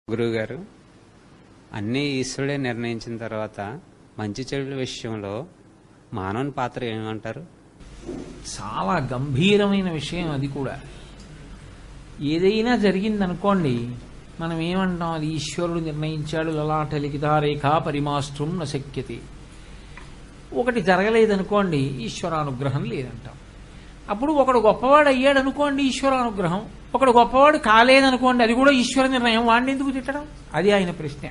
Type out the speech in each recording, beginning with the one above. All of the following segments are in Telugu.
గురువుగారు, అన్నీ ఈశ్వరుడే నిర్ణయించిన తర్వాత మంచి చెడుల విషయంలో మానవుని పాత్ర ఏమంటారు? చాలా గంభీరమైన విషయం అది కూడా. ఏదైనా జరిగిందనుకోండి, మనం ఏమంటాం, అది ఈశ్వరుడు నిర్ణయించాడు, లలాట లిఖితారేఖ పరిమాస్త్రం న శక్యతే. ఒకటి జరగలేదనుకోండి, ఈశ్వరానుగ్రహం లేదంటాం. అప్పుడు ఒకడు గొప్పవాడు అయ్యాడు అనుకోండి, ఈశ్వరానుగ్రహం. ఒకడు గొప్పవాడు కాలేదనుకోండి, అది కూడా ఈశ్వర నిర్ణయం. వాడిని ఎందుకు తిట్టడం? అది ఆయన ప్రశ్న.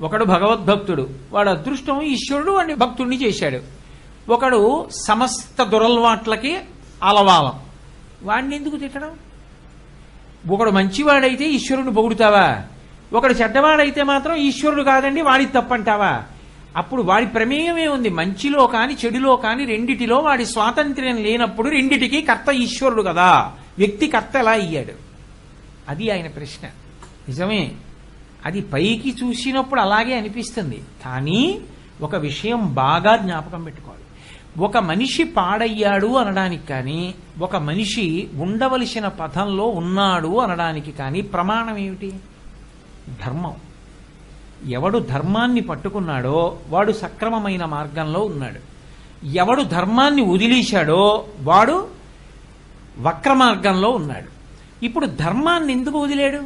ఒకడు భగవద్భక్తుడు, వాడు అదృష్టం, ఈశ్వరుడు వాడిని భక్తుడిని చేశాడు. ఒకడు సమస్త దురలవాట్లకి అలవాలం, వాడిని ఎందుకు తిట్టడం? ఒకడు మంచివాడైతే ఈశ్వరుని పొగుడుతావా? ఒకడు చెడ్డవాడైతే మాత్రం ఈశ్వరుడు కాదండి వాడి తప్పంటావా? అప్పుడు వాడి ప్రమేయమే ఉంది. మంచిలో కాని చెడులో కాని రెండిటిలో వాడి స్వాతంత్ర్యం లేనప్పుడు రెండిటికి కర్త ఈశ్వరుడు కదా, వ్యక్తి కర్త ఎలా అయ్యాడు? అది ఆయన ప్రశ్న. నిజమే, అది పైకి చూసినప్పుడు అలాగే అనిపిస్తుంది. కానీ ఒక విషయం బాగా జ్ఞాపకం పెట్టుకోవాలి. ఒక మనిషి పాడయ్యాడు అనడానికి కానీ, ఒక మనిషి ఉండవలసిన పథంలో ఉన్నాడు అనడానికి కానీ ప్రమాణం ఏమిటి? ధర్మం. ఎవడు ధర్మాన్ని పట్టుకున్నాడో వాడు సక్రమమైన మార్గంలో ఉన్నాడు. ఎవడు ధర్మాన్ని వదిలేశాడో వాడు వక్ర మార్గంలో ఉన్నాడు. ఇప్పుడు ధర్మాన్ని ఎందుకు వదిలేడు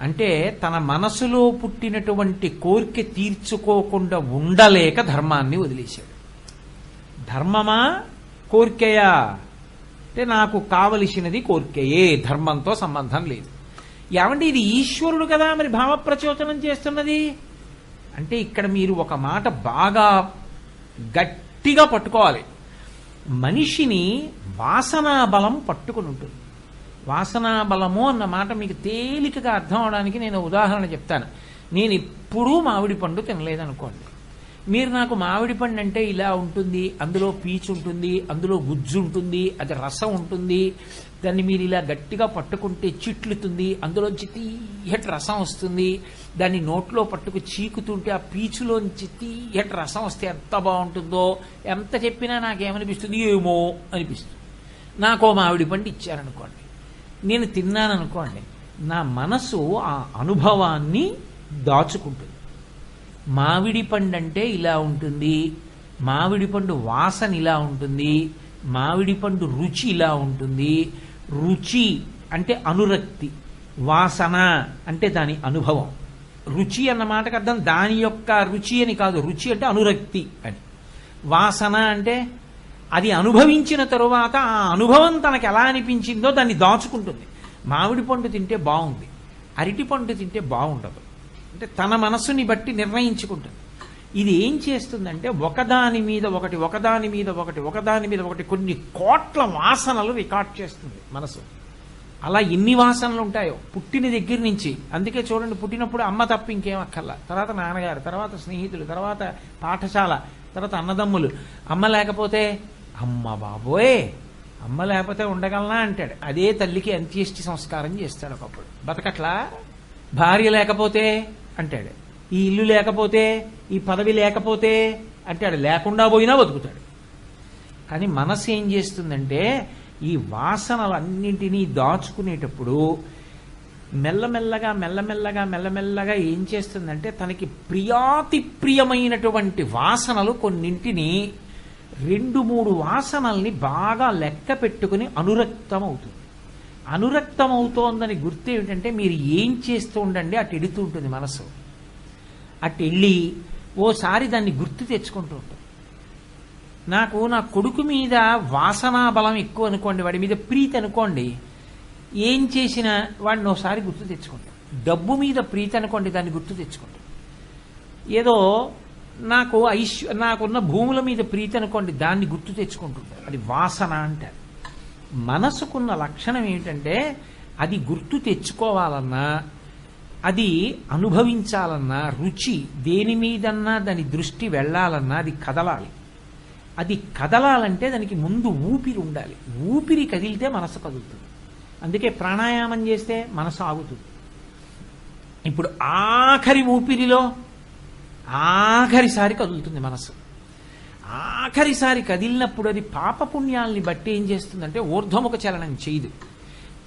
అంటే, తన మనసులో పుట్టినటువంటి కోరిక తీర్చుకోకుండా ఉండలేక ధర్మాన్ని వదిలేశాడు. ధర్మమా కోరికయా అంటే, నాకు కావలసినది కోరికయే, ధర్మంతో సంబంధం లేదు. ఏమంటే ఇది ఈశ్వరుడు కదా మరి భావప్రచోదనం చేస్తున్నది అంటే, ఇక్కడ మీరు ఒక మాట బాగా గట్టిగా పట్టుకోవాలి. మనిషిని వాసనా బలం పట్టుకుని ఉంటుంది. వాసనా బలము అన్న మాట మీకు తేలికగా అర్థం అవడానికి నేను ఉదాహరణ చెప్తాను. నేను ఎప్పుడూ మామిడి పండు తినలేదనుకోండి, మీరు నాకు మామిడి పండు అంటే ఇలా ఉంటుంది, అందులో పీచు ఉంటుంది, అందులో గుజ్జు ఉంటుంది, అది రసం ఉంటుంది, దాన్ని మీరు ఇలా గట్టిగా పట్టుకుంటే చిట్లుతుంది, అందులోంచి తీయటి రసం వస్తుంది, దాన్ని నోట్లో పట్టుకు చీకుతుంటే ఆ పీచులోంచి తీయటి రసం వస్తే ఎంత బాగుంటుందో, ఎంత చెప్పినా నాకేమనిపిస్తుంది, ఏమో అనిపిస్తుంది. నాకో మామిడి పండు ఇచ్చారనుకోండి, నేను తిన్నాననుకోండి, నా మనసు ఆ అనుభవాన్ని దాచుకుంటుంది. మామిడి పండు అంటే ఇలా ఉంటుంది, మామిడి పండు వాసన ఇలా ఉంటుంది, మామిడి పండు రుచి ఇలా ఉంటుంది. రుచి అంటే అనురక్తి, వాసన అంటే దాని అనుభవం. రుచి అన్న మాటకు అర్థం దాని యొక్క రుచి అని కాదు, రుచి అంటే అనురక్తి అని. వాసన అంటే అది అనుభవించిన తరువాత ఆ అనుభవం తనకు ఎలా అనిపించిందో దాన్ని దాచుకుంటుంది. మామిడి పండు తింటే బాగుంది, అరటి పండు తింటే బాగుండదు అంటే తన మనస్సుని బట్టి నిర్ణయించుకుంటుంది. ఇది ఏం చేస్తుందంటే, ఒకదాని మీద ఒకటి, ఒకదాని మీద ఒకటి, ఒకదాని మీద ఒకటి కొన్ని కోట్ల వాసనలు రికార్డ్ చేస్తుంది మనసు. అలా ఎన్ని వాసనలు ఉంటాయో పుట్టిన దగ్గర నుంచి. అందుకే చూడండి, పుట్టినప్పుడు అమ్మ తప్ప ఇంకేం అక్కర్లా, తర్వాత నాన్నగారు, తర్వాత స్నేహితులు, తర్వాత పాఠశాల, తర్వాత అన్నదమ్ములు. అమ్మ లేకపోతే అమ్మ బాబోయ్, అమ్మ లేకపోతే ఉండగలనా అంటాడు. అదే తల్లికి అంత్యేష్టి సంస్కారం చేస్తాడు ఒకప్పుడు. బతకట్లా. భార్య లేకపోతే అంటాడు, ఈ ఇల్లు లేకపోతే, ఈ పదవి లేకపోతే అంటాడు. లేకుండా పోయినా బతుకుతాడు. కానీ మనసు ఏం చేస్తుందంటే, ఈ వాసనలన్నింటినీ దాచుకునేటప్పుడు మెల్లమెల్లగా మెల్లమెల్లగా మెల్లమెల్లగా ఏం చేస్తుందంటే, తనకి ప్రియాతి ప్రియమైనటువంటి వాసనలు కొన్నింటిని, 2-3 వాసనల్ని బాగా లెక్క పెట్టుకుని అనురక్తం అవుతుంది. అనురక్తం అవుతోందని గుర్తు ఏమిటంటే, మీరు ఏం చేస్తూ ఉండండి అటు ఎడుతూ ఉంటుంది మనసు. అటు వెళ్ళి ఓసారి దాన్ని గుర్తు తెచ్చుకుంటూ ఉంటుంది. నాకు నా కొడుకు మీద వాసనా బలం ఎక్కువ అనుకోండి, వాడి మీద ప్రీతి అనుకోండి, ఏం చేసినా వాడిని ఒకసారి గుర్తు తెచ్చుకుంటాం. డబ్బు మీద ప్రీతి అనుకోండి, దాన్ని గుర్తు తెచ్చుకుంటాం. ఏదో నాకున్న భూముల మీద ప్రీతి అనుకోండి, దాన్ని గుర్తు తెచ్చుకుంటుంటాం. అది వాసన అంటారు. మనసుకున్న లక్షణం ఏమిటంటే, అది గుర్తు తెచ్చుకోవాలన్నా, అది అనుభవించాలన్నా, రుచి దేని మీదన్నా దాని దృష్టి వెళ్ళాలన్నా అది కదలాలి. అది కదలాలంటే దానికి ముందు ఊపిరి ఉండాలి. ఊపిరి కదిలితే మనసు కదులుతుంది. అందుకే ప్రాణాయామం చేస్తే మనసు ఆగుతుంది. ఇప్పుడు ఆఖరి ఊపిరిలో ఆఖరిసారి కదులుతుంది మనసు. ఆఖరిసారి కదిలినప్పుడు అది పాపపుణ్యాల్ని బట్టి ఏం చేస్తుందంటే, ఊర్ధ్వముఖ చలనం చేయదు,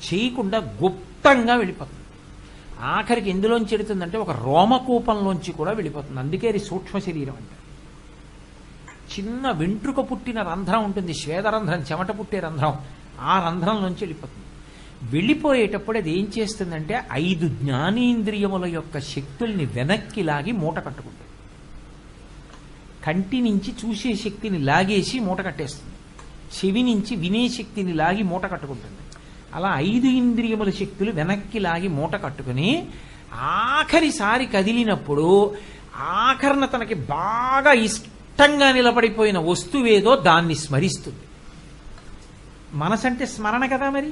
చేయకుండా గుప్తంగా వెళ్ళిపోతుంది. ఆఖరికి ఎందులోంచి వెడుతుందంటే ఒక రోమకూపంలోంచి కూడా వెళ్ళిపోతుంది. అందుకే అది సూక్ష్మ శరీరం అంటే. చిన్న వెంట్రుక పుట్టిన రంధ్రం ఉంటుంది, శ్వేదరంధ్రం, చెమట పుట్టే రంధ్రం, ఆ రంధ్రంలోంచి వెళ్ళిపోతుంది. వెళ్ళిపోయేటప్పుడు అది ఏం చేస్తుందంటే 5 జ్ఞానేంద్రియముల యొక్క శక్తుల్ని వెనక్కి లాగి మూట కట్టుకుంటుంది. కంటి నుంచి చూసే శక్తిని లాగేసి మూట కట్టేస్తుంది, చెవి నుంచి వినే శక్తిని లాగి మూట కట్టుకుంటుంది. అలా 5 ఇంద్రియముల శక్తులు వెనక్కి లాగి మూట కట్టుకుని ఆఖరిసారి కదిలినప్పుడు ఆఖరణ తనకి బాగా ఇష్టంగా నిలబడిపోయిన వస్తువేదో దాన్ని స్మరిస్తుంది. మనసంటే స్మరణ కదా మరి,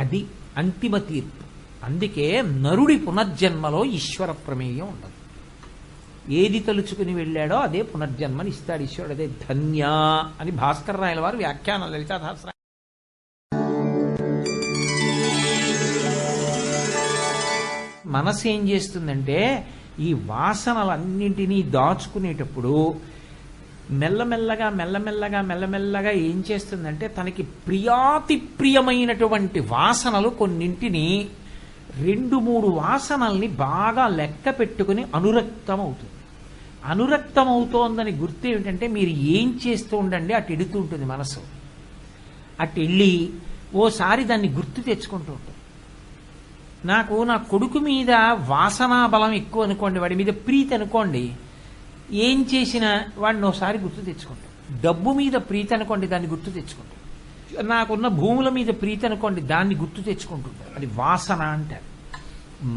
అది అంతిమ తీర్పు. అందుకే నరుడి పునర్జన్మలో ఈశ్వర ప్రమేయం ఉండదు. ఏది తలుచుకుని వెళ్ళాడో అదే పునర్జన్మని ఇస్తాడు ఈశ్వరుడు. అదే ధన్య అని భాస్కర రాయల వారు వ్యాఖ్యానం లలితా సహస్ర. మనసు ఏం చేస్తుందంటే ఈ వాసనలన్నింటినీ దాచుకునేటప్పుడు మెల్లమెల్లగా మెల్లమెల్లగా మెల్లమెల్లగా ఏం చేస్తుందంటే తనకి ప్రియాతి ప్రియమైనటువంటి వాసనలు కొన్నింటిని 2-3 వాసనల్ని బాగా లెక్క పెట్టుకుని అనురక్తం అవుతుంది. అనురక్తం అవుతోందని గుర్తు ఏమిటంటే మీరు ఏం చేస్తూ ఉండండి అటు ఎడుతూ ఉంటుంది మనసు. అటు వెళ్ళి ఓసారి దాన్ని గుర్తు తెచ్చుకుంటూ ఉంటుంది. నాకు నా కొడుకు మీద వాసనా బలం ఎక్కువ అనుకోండి, వాడి మీద ప్రీతి అనుకోండి, ఏం చేసినా వాడిని ఒకసారి గుర్తు తెచ్చుకుంటాం. డబ్బు మీద ప్రీతి అనుకోండి, దాన్ని గుర్తు తెచ్చుకుంటాం. నాకున్న భూముల మీద ప్రీతి అనుకోండి, దాన్ని గుర్తు తెచ్చుకుంటుంటారు. అది వాసన అంటారు.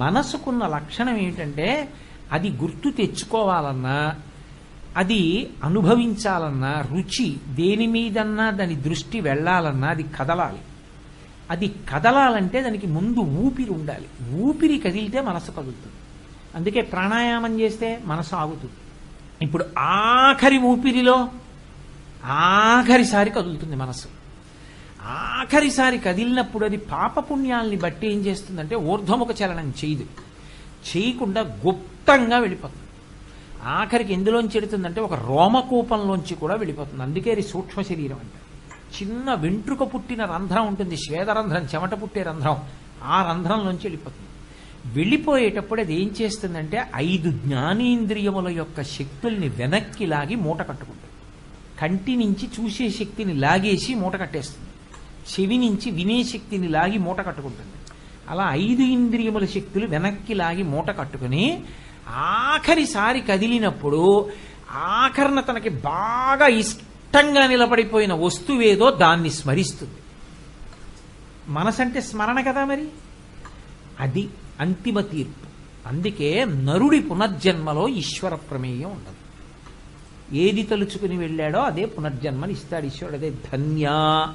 మనసుకున్న లక్షణం ఏమిటంటే అది గుర్తు తెచ్చుకోవాలన్నా, అది అనుభవించాలన్నా, రుచి దేని మీదన్నా దాని దృష్టి వెళ్ళాలన్నా అది కదలాలి. అది కదలాలంటే దానికి ముందు ఊపిరి ఉండాలి. ఊపిరి కదిలితే మనసు కదులుతుంది. అందుకే ప్రాణాయామం చేస్తే మనసు ఆగుతుంది. ఇప్పుడు ఆఖరి ఊపిరిలో ఆఖరిసారి కదులుతుంది మనసు. ఆఖరిసారి కదిలినప్పుడు అది పాపపుణ్యాల్ని బట్టి ఏం చేస్తుందంటే ఊర్ధ్వముఖ చలనం చేయదు, చేయకుండా గుప్తంగా వెళ్ళిపోతుంది. ఆఖరికి ఎందులోంచి వెడుతుందంటే ఒక రోమకూపంలోంచి కూడా వెళ్ళిపోతుంది. అందుకే అది సూక్ష్మ శరీరం అంటే. చిన్న వెంట్రుక పుట్టిన రంధ్రం ఉంటుంది, శ్వేదరంధ్రం, చెమట పుట్టే రంధ్రం, ఆ రంధ్రంలోంచి వెళ్ళిపోతుంది. వెళ్ళిపోయేటప్పుడు అది ఏం చేస్తుందంటే 5 జ్ఞానేంద్రియముల యొక్క శక్తుల్ని వెనక్కి లాగి మూట కట్టుకుంటుంది. కంటి నుంచి చూసే శక్తిని లాగేసి మూట కట్టేస్తుంది, చెవి నుంచి వినే శక్తిని లాగి మూట కట్టుకుంటుంది. అలా 5 ఇంద్రియముల శక్తులు వెనక్కి లాగి మూట కట్టుకుని ఆఖరిసారి కదిలినప్పుడు ఆఖరణ తనకి బాగా ఇష్టంగా నిలబడిపోయిన వస్తువేదో దాన్ని స్మరిస్తుంది. మనసంటే స్మరణ కదా మరి, అది అంతిమ తీర్పు. అందుకే నరుడి పునర్జన్మలో ఈశ్వర ప్రమేయం ఉండదు. ఏది తలుచుకుని వెళ్ళాడో అదే పునర్జన్మని ఇస్తాడు ఈశ్వరుడు. అదే ధన్య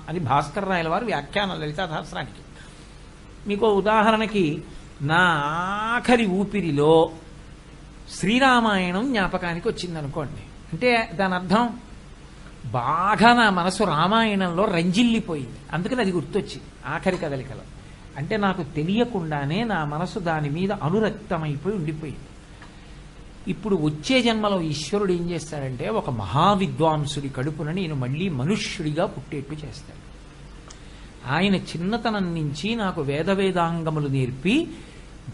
అని భాస్కర రాయల వారు వ్యాఖ్యానం లలితా సహస్రానికి. మీకు ఉదాహరణకి నా ఆఖరి ఊపిరిలో శ్రీరామాయణం జ్ఞాపకానికి వచ్చిందనుకోండి, అంటే దాని అర్థం బాగా నా మనసు రామాయణంలో రంజిల్లిపోయింది, అందుకని అది గుర్తొచ్చింది ఆఖరి కదలికలో. అంటే నాకు తెలియకుండానే నా మనసు దాని మీద అనురక్తమైపోయి ఉండిపోయింది. ఇప్పుడు వచ్చే జన్మలో ఈశ్వరుడు ఏం చేస్తాడంటే ఒక మహావిద్వాంసుడి కడుపున నేను మళ్ళీ మనుష్యుడిగా పుట్టేట్టు చేస్తాడు. ఆయన చిన్నతనం నుంచి నాకు వేదాంగములు నేర్పి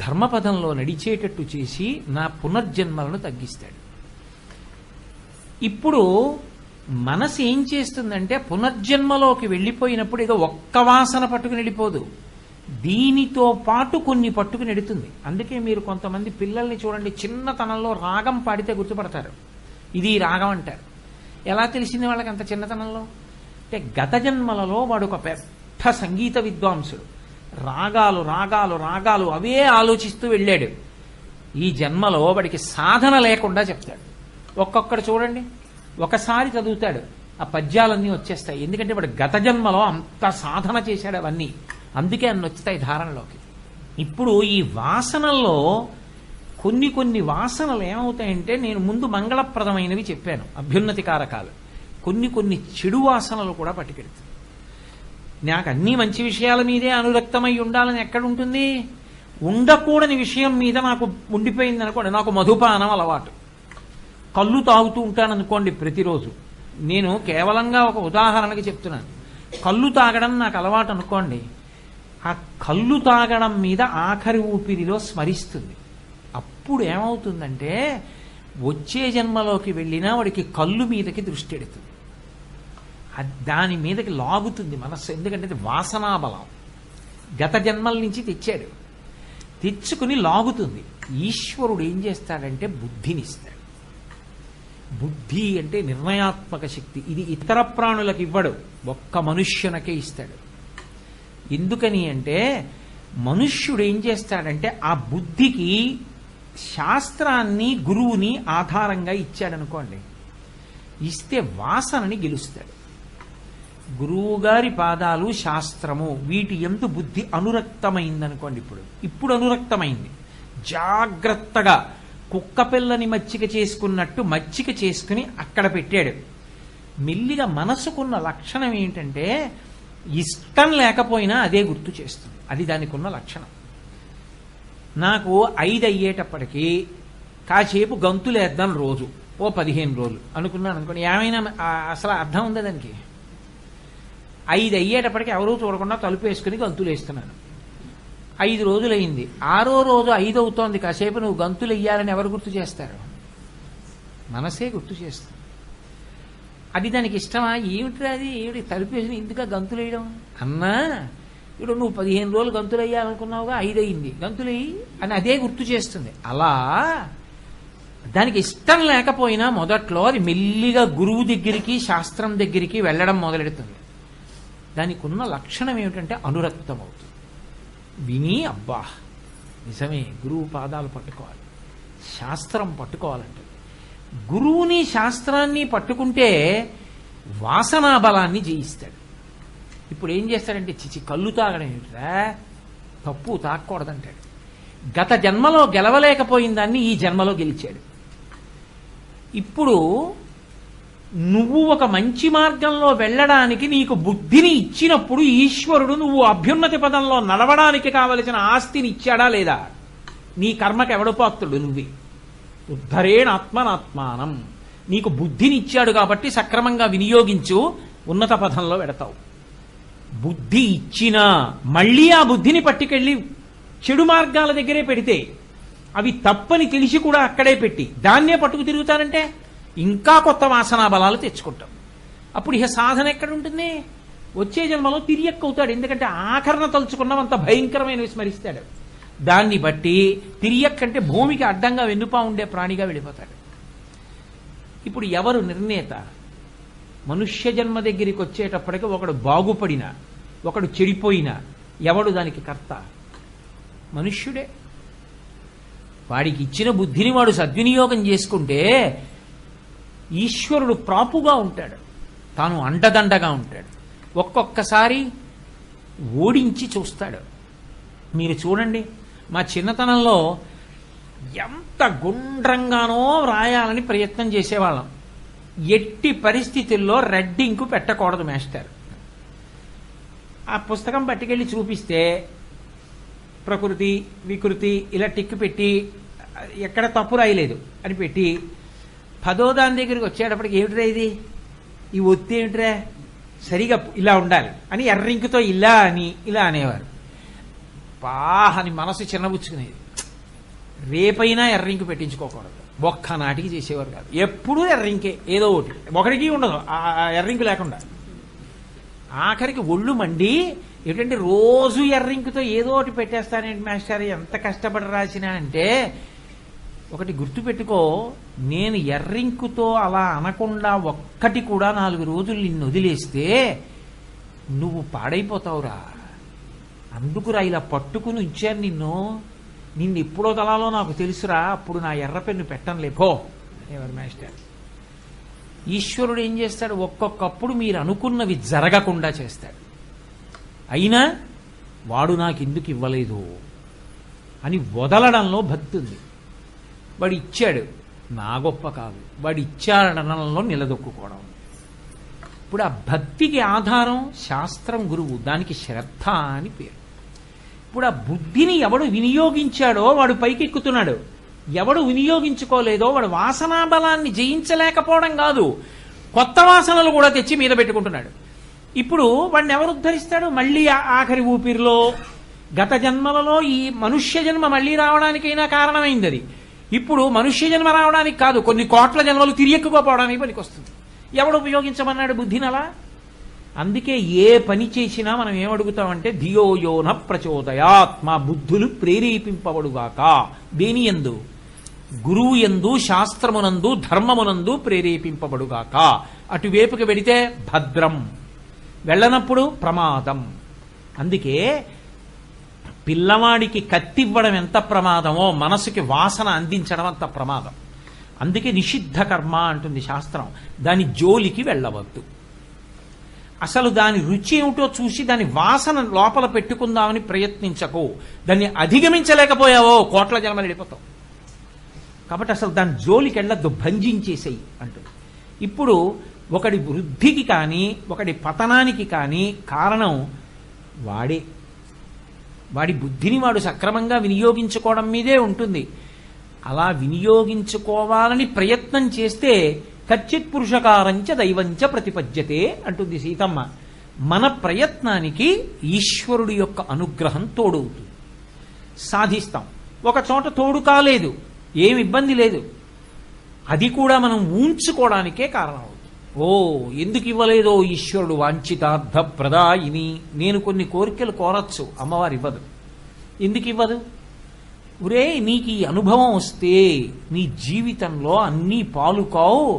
ధర్మపదంలో నడిచేటట్టు చేసి నా పునర్జన్మలను తగ్గిస్తాడు. ఇప్పుడు మనసు ఏం చేస్తుందంటే పునర్జన్మలోకి వెళ్ళిపోయినప్పుడు ఏదో ఒక్క వాసన పట్టుకుని వెళ్ళిపోదు, దీనితో పాటు కొన్ని పట్టుకుని ఎడుతుంది. అందుకే మీరు కొంతమంది పిల్లల్ని చూడండి, చిన్నతనంలో రాగం పాడితే గుర్తుపడతారు, ఇది రాగం అంటారు. ఎలా తెలిసింది వాళ్ళకి అంత చిన్నతనంలో? అంటే గత జన్మలలో వాడు ఒక పెద్ద సంగీత విద్వాంసుడు, రాగాలు రాగాలు రాగాలు అవే ఆలోచిస్తూ వెళ్ళాడు. ఈ జన్మలో వాడికి సాధన లేకుండా చెప్తాడు. ఒక్కొక్కడు చూడండి, ఒకసారి చదువుతాడు, ఆ పద్యాలన్నీ వచ్చేస్తాయి. ఎందుకంటే వాడు గత జన్మలో అంత సాధన చేశాడు అవన్నీ, అందుకే అన్ని వచ్చుతాయి ధారణలోకి. ఇప్పుడు ఈ వాసనల్లో కొన్ని వాసనలు ఏమవుతాయంటే, నేను ముందు మంగళప్రదమైనవి చెప్పాను, అభ్యున్నతి కారకాలు. కొన్ని చెడు వాసనలు కూడా పట్టుకెడుతుంది. నాకు అన్ని మంచి విషయాల మీదే అనురక్తమై ఉండాలని ఎక్కడుంటుంది? ఉండకూడని విషయం మీద నాకు ఉండిపోయింది అనుకోండి. నాకు మధుపానం అలవాటు, కళ్ళు తాగుతూ ఉంటాను అనుకోండి ప్రతిరోజు. నేను కేవలంగా ఒక ఉదాహరణకి చెప్తున్నాను. కళ్ళు తాగడం నాకు అలవాటు అనుకోండి, ఆ కళ్ళు తాగడం మీద ఆఖరి ఊపిరిలో స్మరిస్తుంది. అప్పుడు ఏమవుతుందంటే వచ్చే జన్మలోకి వెళ్ళినా వాడికి కళ్ళు మీదకి దృష్టి ఎడుతుంది. దాని మీదకి లాగుతుంది మనస్సు. ఎందుకంటే అది వాసనాబలం, గత జన్మల నుంచి తెచ్చాడు, తెచ్చుకుని లాగుతుంది. ఈశ్వరుడు ఏం చేస్తాడంటే బుద్ధినిస్తాడు. బుద్ధి అంటే నిర్ణయాత్మక శక్తి. ఇది ఇతర ప్రాణులకు ఇవ్వడు, ఒక్క మనుష్యునకే ఇస్తాడు. ఎందుకని అంటే మనుష్యుడు ఏం చేస్తాడంటే ఆ బుద్ధికి శాస్త్రాన్ని గురువుని ఆధారంగా ఇచ్చాడనుకోండి, ఇస్తే వాసనని గెలుస్తాడు. గురువు గారి పాదాలు, శాస్త్రము, వీటి యందు బుద్ధి అనురక్తమైందనుకోండి. ఇప్పుడు అనురక్తమైంది. జాగ్రత్తగా కుక్క పిల్లని మచ్చిక చేసుకున్నట్టు మచ్చిక చేసుకుని అక్కడ పెట్టాడు. మెల్లిగా మనసుకున్న లక్షణం ఏంటంటే ఇష్టం లేకపోయినా అదే గుర్తు చేస్తుంది. అది దానికి ఉన్న లక్షణం. నాకు 5 అయ్యేటప్పటికీ కాసేపు గంతులేద్దాం రోజు, ఓ 15 రోజులు అనుకున్నాను అనుకోండి. ఏమైనా అసలు అర్థం ఉందా దానికి? 5 అయ్యేటప్పటికి ఎవరూ చూడకుండా తలుపు వేసుకుని గంతులు వేస్తున్నాను. 5 రోజులైంది. 6వ రోజు 5 అవుతోంది. కాసేపు నువ్వు గంతులు వెయ్యాలని ఎవరు గుర్తు చేస్తారు? మనసే గుర్తు చేస్తుంది. అది దానికి ఇష్టమా? ఏమిటి అది, ఏమిటి తలుపు వేసిన ఇందుక గంతులు వేయడం అన్నా? ఇప్పుడు నువ్వు 15 రోజులు గంతులు వేయాలనుకున్నావుగా, 5 అయింది, గంతులు వేయి అని అదే గుర్తు చేస్తుంది. అలా దానికి ఇష్టం లేకపోయినా మొదట్లో అది మెల్లిగా గురువు దగ్గరికి, శాస్త్రం దగ్గరికి వెళ్ళడం మొదలెడుతుంది. దానికి ఉన్న లక్షణం ఏమిటంటే అనురక్తం అవుతుంది. విని అబ్బా నిజమే, గురువు పాదాలు పట్టుకోవాలి, శాస్త్రం పట్టుకోవాలంటే. గురువుని శాస్త్రాన్ని పట్టుకుంటే వాసనా బలాన్ని జయిస్తాడు. ఇప్పుడు ఏం చేస్తాడంటే చిచి కళ్ళు తాగడం ఏమిట్రా, తప్పు, తాగకూడదంటాడు. గత జన్మలో గెలవలేకపోయిన దాన్ని ఈ జన్మలో గెలిచాడు. ఇప్పుడు నువ్వు ఒక మంచి మార్గంలో వెళ్ళడానికి నీకు బుద్ధిని ఇచ్చినప్పుడు ఈశ్వరుడు నువ్వు అభ్యున్నతి పదంలో నడవడానికి కావలసిన ఆస్తిని ఇచ్చాడా లేదా? నీ కర్మకు ఎవడు పాత్రుడు? నువ్వే. ఉద్ధరేణాత్మనాత్మానం. నీకు బుద్ధిని ఇచ్చాడు కాబట్టి సక్రమంగా వినియోగించు, ఉన్నత పదంలో వెడతావు. బుద్ధి ఇచ్చినా మళ్ళీ ఆ బుద్ధిని పట్టుకెళ్ళి చెడు మార్గాల దగ్గరే పెడితే, అవి తప్పని తెలిసి కూడా అక్కడే పెట్టి దాన్నే పట్టుకు తిరుగుతానంటే ఇంకా కొత్త వాసనా బలాలు తెచ్చుకుంటాం. అప్పుడు ఇక సాధన ఎక్కడ ఉంటుంది? వచ్చే జన్మలో తిరియక్కవుతాడు. ఎందుకంటే ఆఖరణ తలుచుకున్నవంత భయంకరమైనవి స్మరిస్తాడు. దాన్ని బట్టి తిరియక్కంటే భూమికి అడ్డంగా వెన్నుపా ఉండే ప్రాణిగా వెళ్ళిపోతాడు. ఇప్పుడు ఎవరు నిర్ణేత? మనుష్య జన్మ దగ్గరికి వచ్చేటప్పటికి ఒకడు బాగుపడినా, ఒకడు చెడిపోయినా ఎవడు దానికి కర్త? మనుష్యుడే. వాడికి ఇచ్చిన బుద్ధిని వాడు సద్వినియోగం చేసుకుంటే ఈశ్వరుడు ప్రాపుగా ఉంటాడు, తాను అండదండగా ఉంటాడు. ఒక్కొక్కసారి ఓడించి చూస్తాడు. మీరు చూడండి, మా చిన్నతనంలో ఎంత గుండ్రంగానో వ్రాయాలని ప్రయత్నం చేసేవాళ్ళం. ఎట్టి పరిస్థితుల్లో రెడ్ ఇంకు పెట్టకూడదు మాస్టర్. ఆ పుస్తకం పట్టుకెళ్ళి చూపిస్తే ప్రకృతి, వికృతి ఇలా టిక్కు పెట్టి ఎక్కడ తప్పు రాయలేదు అని పెట్టి 10వ దాని దగ్గరికి వచ్చేటప్పటికి ఏమిట్రా ఇది, ఈ ఒత్తి ఏమిట్రా, సరిగా ఇలా ఉండాలి అని ఎర్రింకుతో ఇలా అని ఇలా అనేవారు. అని మనసు చిన్నబుచ్చుకునేది. రేపైనా ఎర్రింకు పెట్టించుకోకూడదు. ఒక్కనాటికి చేసేవారు కాదు. ఎప్పుడూ ఎర్రింకే, ఏదో ఒకటికి ఉండదు ఆ ఎర్రింకు లేకుండా. ఆఖరికి ఒళ్ళు మండి ఏంటంటే రోజు ఎర్రింకుతో ఏదో ఒకటి పెట్టేస్తానేంటి మాస్టర్, ఎంత కష్టపడి రాసినా అంటే, ఒకటి గుర్తుపెట్టుకో, నేను ఎర్రింకుతో అలా అనకుండా ఒక్కటి కూడా 4 రోజులు నిన్ను వదిలేస్తే నువ్వు పాడైపోతావురా. అందుకురా ఇలా పట్టుకుని ఉంచాను నిన్ను ఎప్పుడో తలాలో నాకు తెలుసురా, అప్పుడు నా ఎర్ర పెన్ను పెట్టంలే పో ఎవరు మాస్టర్. ఈశ్వరుడు ఏం చేస్తాడు? ఒక్కొక్కప్పుడు మీరు అనుకున్నవి జరగకుండా చేస్తాడు. అయినా వాడు నాకు ఎందుకు ఇవ్వలేదు అని వదలడంలో భక్తి ఉంది. వాడు ఇచ్చాడు, నా గొప్ప కాదు, వాడు ఇచ్చాడనడంలో నిలదొక్కుకోవడం. ఇప్పుడు ఆ భక్తికి ఆధారం శాస్త్రం, గురువు, దానికి శ్రద్ధ అని పేరు. ఇప్పుడు ఆ బుద్ధిని ఎవడు వినియోగించాడో వాడు పైకెక్కుతున్నాడు, ఎవడు వినియోగించుకోలేదో వాడు వాసనా బలాన్ని జయించలేకపోవడం కాదు, కొత్త వాసనలు కూడా తెచ్చి మీద పెట్టుకుంటున్నాడు. ఇప్పుడు వాడిని ఎవరు ఉద్ధరిస్తాడు? మళ్ళీ ఆఖరి ఊపిరిలో గత జన్మలలో ఈ మనుష్య జన్మ మళ్ళీ రావడానికైనా కారణమైంది అది. ఇప్పుడు మనుష్య జన్మ రావడానికి కాదు, కొన్ని కోట్ల జన్మలు తిరియక్కుపోవడానికి పనికొస్తుంది. ఎవడు ఉపయోగించమన్నాడు బుద్ధిని అలా? అందుకే ఏ పని చేసినా మనం ఏమడుగుతామంటే ధియోయోన ప్రచోదయాత్, మా బుద్ధులు ప్రేరేపింపబడుగాక. దేని యందు? గురువు యందు, శాస్త్రమునందు, ధర్మమునందు ప్రేరేపింపబడుగాక. అటువైపుకి వెడితే భద్రం, వెళ్ళనప్పుడు ప్రమాదం. అందుకే పిల్లవాడికి కత్తివ్వడం ఎంత ప్రమాదమో మనసుకి వాసన అందించడం అంత ప్రమాదం. అందుకే నిషిద్ధ కర్మ అంటుంది శాస్త్రం. దాని జోలికి వెళ్ళవద్దు. అసలు దాని రుచి ఏమిటో చూసి దాని వాసన లోపల పెట్టుకుందామని ప్రయత్నించకు. దాన్ని అధిగమించలేకపోయావో కోట్ల జన్మలు వెళ్ళిపోతావు. కాబట్టి అసలు దాని జోలికి వెళ్ళద్దు, భంజించేసేయి అంటుంది. ఇప్పుడు ఒకడి వృద్ధికి కానీ ఒకడి పతనానికి కానీ కారణం వాడే. వాడి బుద్ధిని వాడు సక్రమంగా వినియోగించుకోవడం మీదే ఉంటుంది. అలా వినియోగించుకోవాలని ప్రయత్నం చేస్తే కచ్చిత్ పురుషకారంచ దైవంచ ప్రతిపద్యతే అంటుంది సీతమ్మ. మన ప్రయత్నానికి ఈశ్వరుడి యొక్క అనుగ్రహం తోడవుతుంది, సాధిస్తాం. ఒక చోట తోడు కాలేదు, ఏమి ఇబ్బంది లేదు, అది కూడా మనం ఊంచుకోవడానికే కారణం అవుతుంది. ఓ ఎందుకు ఇవ్వలేదో ఈశ్వరుడు, వాంఛితార్థ ప్రదాయిని. నేను కొన్ని కోరికలు కోరచ్చు, అమ్మవారు ఇవ్వదు. ఎందుకు ఇవ్వదు? ఒరే నీకు ఈ అనుభవం వస్తే నీ జీవితంలో అన్నీ పాలుకావు.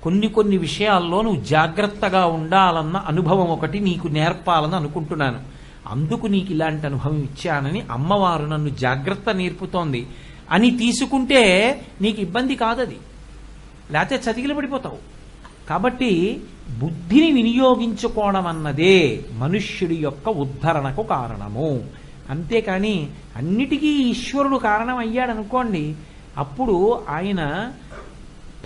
కొన్ని విషయాల్లో నువ్వు జాగ్రత్తగా ఉండాలన్న అనుభవం ఒకటి నీకు నేర్పాలని అనుకుంటున్నాను. అందుకు నీకు ఇలాంటి అనుభవం ఇచ్చానని అమ్మవారు నన్ను జాగ్రత్త నేర్పుతోంది అని తీసుకుంటే నీకు ఇబ్బంది కాదది, లేకపోతే చతికిలు పడిపోతావు. కాబట్టి బుద్ధిని వినియోగించుకోవడం అన్నదే మనుష్యుడి యొక్క ఉద్ధరణకు కారణము. అంతేకాని అన్నిటికీ ఈశ్వరుడు కారణం అయ్యాడనుకోండి, అప్పుడు ఆయన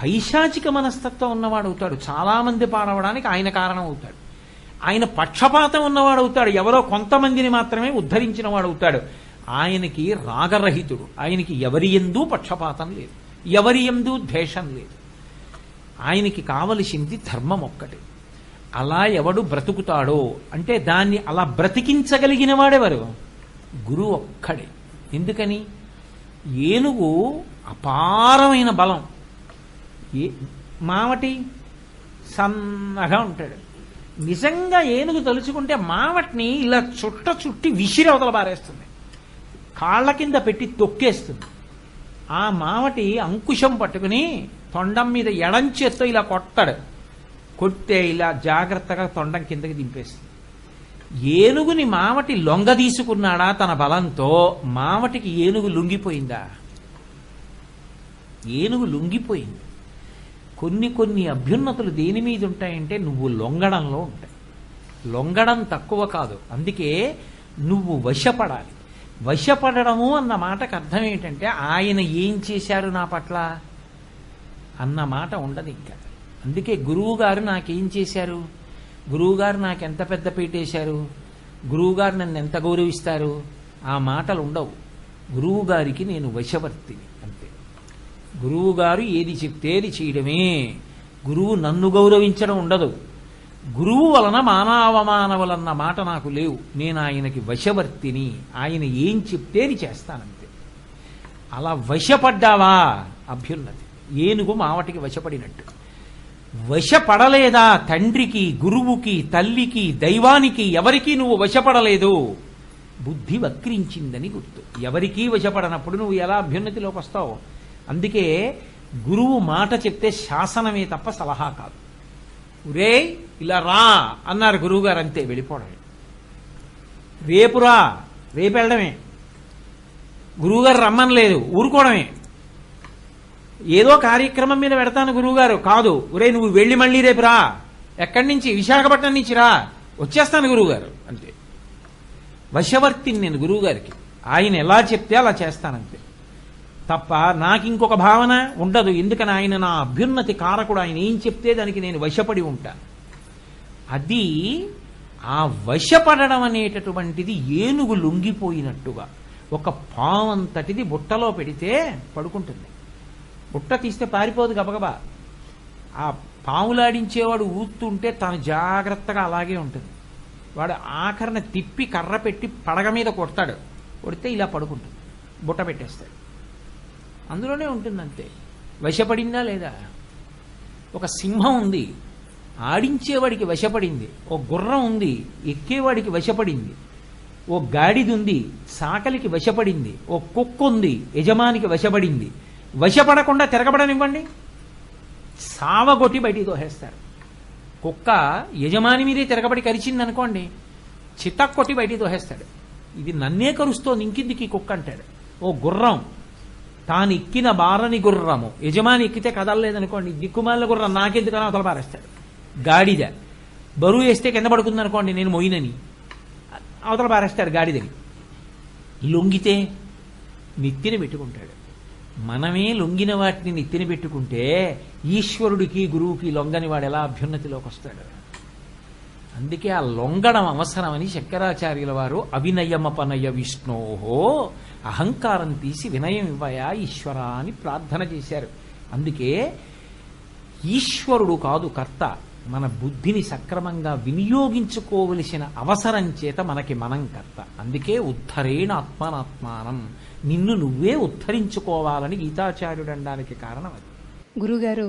పైశాచిక మనస్తత్వం ఉన్నవాడు అవుతాడు. చాలామంది పాడవడానికి ఆయన కారణం అవుతాడు. ఆయన పక్షపాతం ఉన్నవాడు అవుతాడు, ఎవరో కొంతమందిని మాత్రమే ఉద్ధరించిన వాడు అవుతాడు. ఆయనకి రాగరహితుడు, ఆయనకి ఎవరి యందు పక్షపాతం లేదు, ఎవరి యందు ద్వేషం లేదు. ఆయనకి కావలసింది ధర్మం ఒక్కటి. అలా ఎవడు బ్రతుకుతాడో అంటే దాన్ని అలా బ్రతికించగలిగిన వాడెవరు? గురువు ఒక్కడే. ఎందుకని? ఏనుగు అపారమైన బలం, మావటి సన్నగా ఉంటాడు. నిజంగా ఏనుగు తలుచుకుంటే మావటిని ఇలా చుట్టి విసిరి అవతల పారేస్తుంది, కాళ్ళ కింద పెట్టి తొక్కేస్తుంది. ఆ మావటి అంకుశం పట్టుకుని తొండం మీద ఎడంచేత్తో ఇలా కొట్టాడు, కొట్టే ఇలా జాగ్రత్తగా తొండం కిందకి దింపేస్తుంది. ఏనుగుని మావటి లొంగ తీసుకున్నాడా తన బలంతో? మావటికి ఏనుగు లొంగిపోయిందా? ఏనుగు లొంగిపోయింది. కొన్ని అభ్యున్నతులు దేని మీద ఉంటాయంటే నువ్వు లొంగడంలో ఉంటాయి. లొంగడం తక్కువ కాదు. అందుకే నువ్వు వశపడాలి. వశపడము అన్న మాటకు అర్థం ఏంటంటే ఆయన ఏం చేశారు నా పట్ల అన్న మాట ఉండదు ఇంకా. అందుకే గురువుగారు నాకేం చేశారు, గురువుగారు నాకు ఎంత పెద్ద పీటేశారు, గురువుగారు నన్ను ఎంత గౌరవిస్తారు, ఆ మాటలు ఉండవు. గురువుగారికి నేను వశవర్తిని అంతే. గురువుగారు ఏది చెప్తే అది చేయడమే. గురువు నన్ను గౌరవించడం ఉండదు. గురువు వలన మానవమానవులన్న మాట నాకు లేవు. నేను ఆయనకి వశవర్తిని, ఆయన ఏం చెప్తే అది చేస్తానంతే. అలా వశపడ్డావా అభ్యున్నతి. ఏనుగు మావటికి వశపడినట్టు. వశపడలేదా తండ్రికి, గురువుకి, తల్లికి, దైవానికి, ఎవరికీ నువ్వు వశపడలేదు, బుద్ధి వక్రించిందని గుర్తు. ఎవరికీ వశపడనప్పుడు నువ్వు ఎలా అభ్యున్నతిలోకి వస్తావు? అందుకే గురువు మాట చెప్తే శాసనమే తప్ప సలహా కాదు. రే ఇలా రా అన్నారు గురువుగారు, అంతే వెళ్ళిపోవడమే. రేపురా, రేపు వెళ్ళడమే. గురువుగారు రమ్మనలేదు, ఊరుకోవడమే. ఏదో కార్యక్రమం మీద పెడతాను గురువుగారు, కాదు ఒరే నువ్వు వెళ్ళి మళ్ళీ రేపు రా. ఎక్కడి నుంచి? విశాఖపట్నం నుంచి రా, వచ్చేస్తాను గురువుగారు అంతే. వశవర్తిని నేను గురువుగారికి, ఆయన ఎలా చెప్తే అలా చేస్తానంతే తప్ప నాకు ఇంకొక భావన ఉండదు. ఎందుకని ఆయన నా అభ్యున్నతి కారకుడు, ఆయన ఏం చెప్తే దానికి నేను వశపడి ఉంటాను. అది ఆ వశపడడం అనేటటువంటిది ఏనుగు లొంగిపోయినట్టుగా. ఒక పావంతటిది బుట్టలో పెడితే పడుకుంటుంది, బుట్ట తీస్తే పారిపోదు గబగబా. ఆ పాములాడించేవాడు ఊతుంటే తాను జాగ్రత్తగా అలాగే ఉంటుంది. వాడు ఆఖరణ తిప్పి కర్ర పెట్టి పడగ మీద కొడతాడు, కొడితే ఇలా పడుకుంటుంది, బుట్ట పెట్టేస్తాడు, అందులోనే ఉంటుంది అంతే. వశపడిందా లేదా? ఒక సింహం ఉంది, ఆడించేవాడికి వశపడింది. ఓ గుర్రం ఉంది, ఎక్కేవాడికి వశపడింది. ఓ గాడిది ఉంది, సాకలికి వశపడింది. ఓ కుక్క ఉంది, యజమానికి వశపడింది. వశపడకుండా తిరగబడనివ్వండి, సావగొట్టి బయటికి తోసేస్తారు. కుక్క యజమాని మీదే తిరగబడి కరిచింది అనుకోండి, చితక్ కొట్టి బయటికి తోసేస్తాడు. ఇది నన్నే కరుస్తోంది, ఇంకిందికి కుక్క అంటాడు. ఓ గుర్రం, తాను ఎక్కిన బారని గుర్రము యజమాని ఎక్కితే కదలలేదనుకోండి, దిక్కుమాల గుర్రం నాకెందుకని అవతల పారేస్తాడు. గాడిద బరువు వేస్తే కింద పడుకుంది అనుకోండి, నేను మొయినని అవతల పారేస్తాడు గాడిదని. లొంగితే నెత్తిన పెట్టుకుంటాడు. మనమే లొంగిన వాటిని నెత్తిన పెట్టుకుంటే ఈశ్వరుడికి గురువుకి లొంగని వాడు ఎలా అభ్యున్నతిలోకి వస్తాడు? అందుకే ఆ లొంగడం అవసరమని శంకరాచార్యుల వారు అవినయమపనయ విష్ణోహో, అహంకారం తీసి వినయం ఇవ్వయా ఈశ్వర అని ప్రార్థన చేశారు. అందుకే ఈశ్వరుడు కాదు కర్త, మన బుద్ధిని సక్రమంగా వినియోగించుకోవలసిన అవసరం చేత మనకి మనం కర్త. అందుకే ఉద్ధరేణ ఆత్మనాత్మానం, నిన్ను నువ్వే ఉద్ధరించుకోవాలని గీతాచార్యుడు అనడానికి కారణం అది. గురుగారు